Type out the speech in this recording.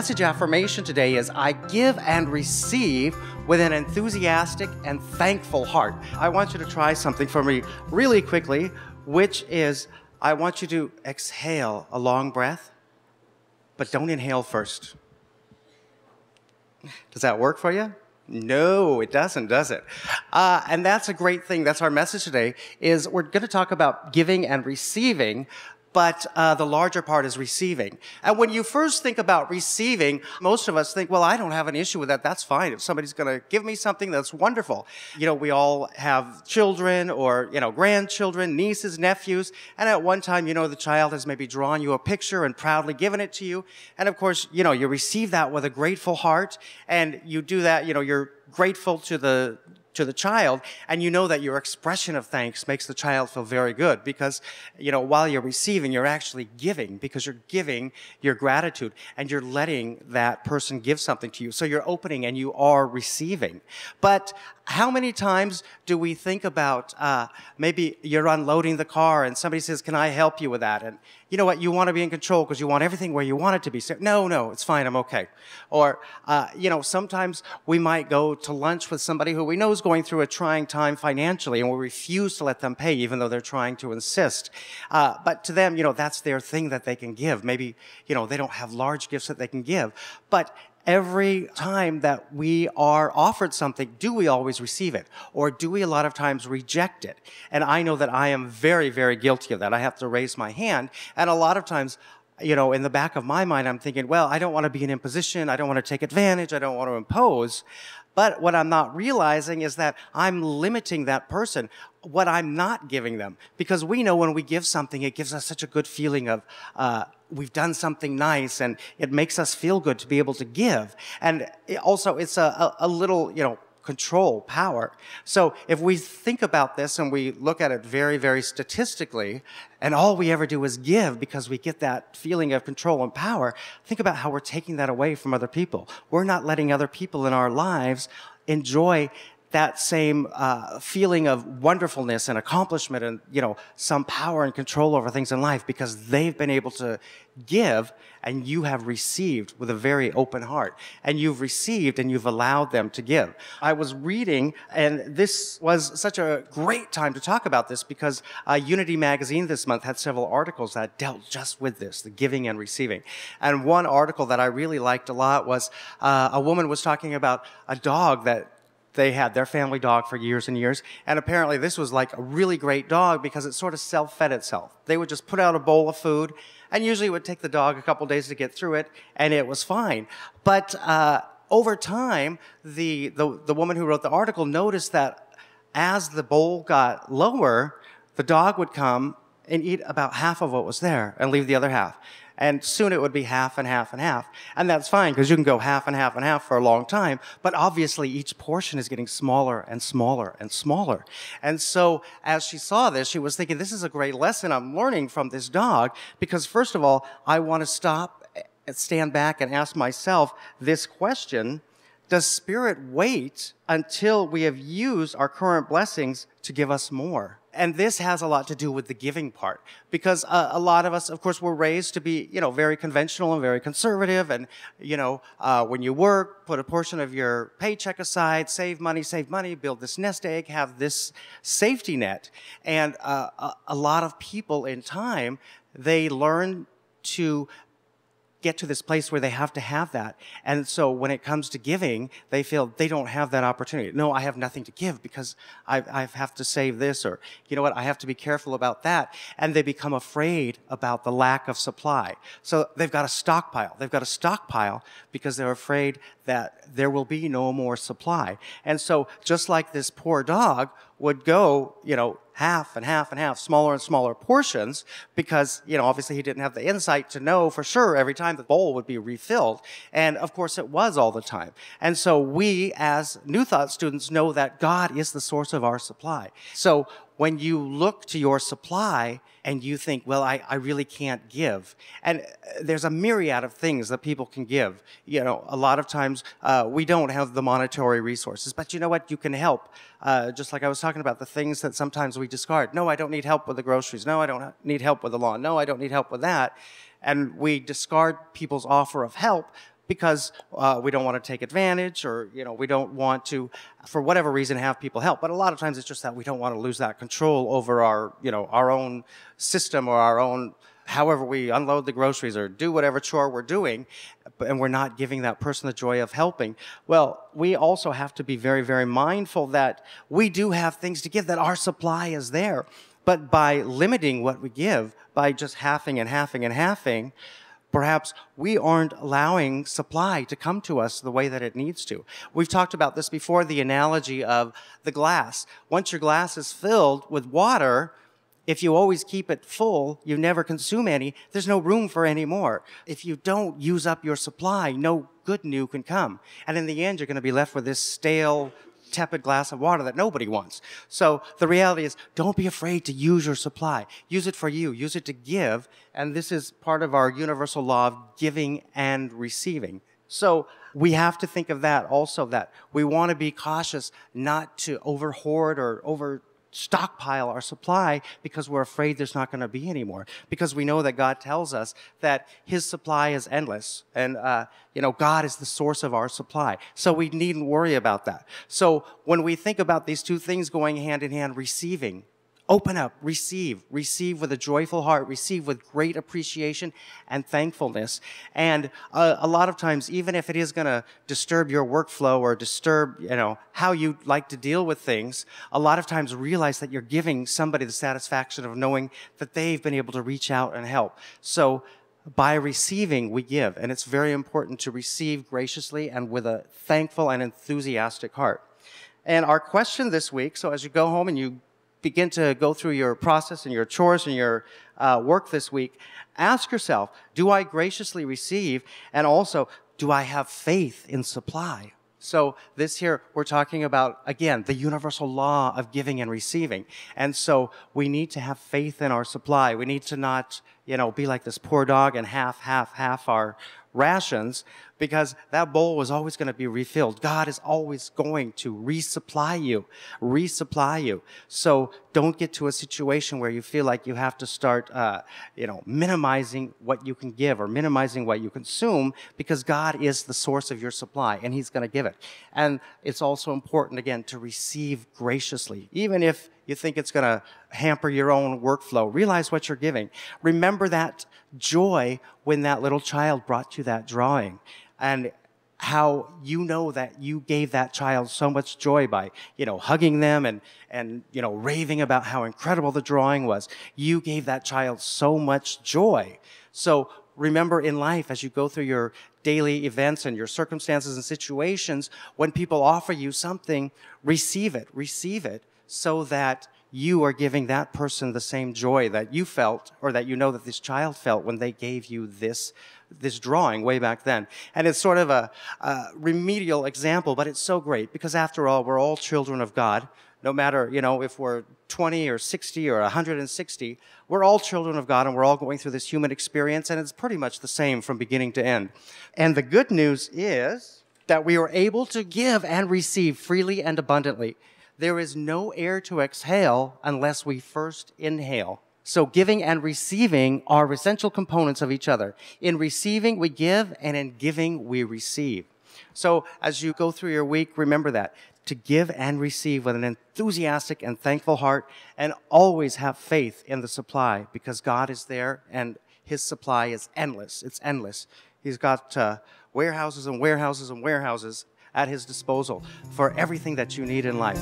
message affirmation today is I give and receive with an enthusiastic and thankful heart. I want you to try something for me really quickly, which is I want you to exhale a long breath, but don't inhale first. Does that work for you? No, it doesn't, does it? And that's a great thing. That's our message today, is we're going to talk about giving and receiving, but the larger part is receiving. And when you first think about receiving, most of us think, well, I don't have an issue with that. That's fine. If somebody's going to give me something, that's wonderful. You know, we all have children or, grandchildren, nieces, nephews. And at one time, the child has maybe drawn you a picture and proudly given it to you. And of course, you receive that with a grateful heart. And you do that, you're grateful to the child, and you know that your expression of thanks makes the child feel very good because, while you're receiving, you're actually giving because you're giving your gratitude and you're letting that person give something to you. So you're opening and you are receiving. But how many times do we think about maybe you're unloading the car and somebody says, can I help you with that? And you know what? You want to be in control because you want everything where you want it to be. So, no, it's fine. I'm okay. Or, sometimes we might go to lunch with somebody who we know is going through a trying time financially and we refuse to let them pay even though they're trying to insist. But to them, that's their thing that they can give. Maybe, they don't have large gifts that they can give. But every time that we are offered something, do we always receive it? Or do we a lot of times reject it? And I know that I am very, very guilty of that. I have to raise my hand. And a lot of times, in the back of my mind, I'm thinking, well, I don't want to be an imposition. I don't want to take advantage. I don't want to impose. But what I'm not realizing is that I'm limiting that person, what I'm not giving them. Because we know when we give something, it gives us such a good feeling of, we've done something nice, and it makes us feel good to be able to give. And it's a little, control, power. So if we think about this and we look at it very, very statistically, and all we ever do is give because we get that feeling of control and power, think about how we're taking that away from other people. We're not letting other people in our lives enjoy that same feeling of wonderfulness and accomplishment and, some power and control over things in life because they've been able to give and you have received with a very open heart. And you've received and you've allowed them to give. I was reading, and this was such a great time to talk about this because Unity magazine this month had several articles that dealt just with this, the giving and receiving. And one article that I really liked a lot was a woman was talking about a dog that they had, their family dog, for years and years. And apparently this was like a really great dog because it sort of self-fed itself. They would just put out a bowl of food, and usually it would take the dog a couple days to get through it, and it was fine. But over time, the woman who wrote the article noticed that as the bowl got lower, the dog would come and eat about half of what was there and leave the other half. And soon it would be half and half and half. And that's fine, because you can go half and half and half for a long time. But obviously, each portion is getting smaller and smaller and smaller. And so as she saw this, she was thinking, this is a great lesson I'm learning from this dog. Because first of all, I want to stop and stand back and ask myself this question: does Spirit wait until we have used our current blessings to give us more? And this has a lot to do with the giving part, because a lot of us, of course, were raised to be, very conventional and very conservative. And, when you work, put a portion of your paycheck aside, save money, build this nest egg, have this safety net. And a lot of people in time, they learn to get to this place where they have to have that. And so when it comes to giving, they feel they don't have that opportunity. No, I have nothing to give because I have to save this, or, I have to be careful about that. And they become afraid about the lack of supply. So they've got a stockpile. They've got a stockpile because they're afraid that there will be no more supply. And so just like this poor dog would go, half and half and half, smaller and smaller portions, because, obviously he didn't have the insight to know for sure every time the bowl would be refilled. And of course it was all the time. And so we as New Thought students know that God is the source of our supply. So when you look to your supply and you think, well, I really can't give. And there's a myriad of things that people can give. A lot of times we don't have the monetary resources, but you know what? You can help. Just like I was talking about, the things that sometimes we discard. No, I don't need help with the groceries. No, I don't need help with the lawn. No, I don't need help with that. And we discard people's offer of help. because we don't want to take advantage, or we don't want to, for whatever reason, have people help. But a lot of times it's just that we don't want to lose that control over our own system, or our own, however we unload the groceries or do whatever chore we're doing, and we're not giving that person the joy of helping. Well, we also have to be very, very mindful that we do have things to give, that our supply is there. But by limiting what we give, by just halving and halving and halving, perhaps we aren't allowing supply to come to us the way that it needs to. We've talked about this before, the analogy of the glass. Once your glass is filled with water, if you always keep it full, you never consume any, there's no room for any more. If you don't use up your supply, no good new can come. And in the end, you're going to be left with this stale, tepid glass of water that nobody wants. So the reality is, don't be afraid to use your supply. Use it for you. Use it to give. And this is part of our universal law of giving and receiving. So we have to think of that also, that we want to be cautious not to over-hoard or stockpile our supply because we're afraid there's not going to be any more. Because we know that God tells us that His supply is endless, and God is the source of our supply. So we needn't worry about that. So when we think about these two things going hand in hand, receiving, open up, receive with a joyful heart, receive with great appreciation and thankfulness. And a lot of times, even if it is going to disturb your workflow or disturb, how you like to deal with things, a lot of times realize that you're giving somebody the satisfaction of knowing that they've been able to reach out and help. So by receiving, we give. And it's very important to receive graciously and with a thankful and enthusiastic heart. And our question this week, so as you go home and you begin to go through your process and your chores and your work this week, ask yourself, do I graciously receive? And also, do I have faith in supply? So this here, we're talking about, again, the universal law of giving and receiving. And so we need to have faith in our supply. We need to not, be like this poor dog and half our rations, because that bowl was always going to be refilled. God is always going to resupply you. So don't get to a situation where you feel like you have to start, minimizing what you can give or minimizing what you consume, because God is the source of your supply and He's going to give it. And it's also important, again, to receive graciously. Even if you think it's going to hamper your own workflow, realize what you're giving. Remember that joy when that little child brought you that drawing, and how that you gave that child so much joy by, hugging them and raving about how incredible the drawing was. You gave that child so much joy. So remember in life, as you go through your daily events and your circumstances and situations, when people offer you something, receive it so that you are giving that person the same joy that you felt, or that that this child felt when they gave you this drawing way back then. And it's sort of a remedial example, but it's so great, because after all, we're all children of God. No matter, if we're 20 or 60 or 160, we're all children of God, and we're all going through this human experience, and it's pretty much the same from beginning to end. And the good news is that we are able to give and receive freely and abundantly. There is no air to exhale unless we first inhale. So giving and receiving are essential components of each other. In receiving, we give, and in giving, we receive. So as you go through your week, remember that, to give and receive with an enthusiastic and thankful heart, and always have faith in the supply, because God is there and His supply is endless. It's endless. He's got warehouses and warehouses and warehouses at His disposal for everything that you need in life.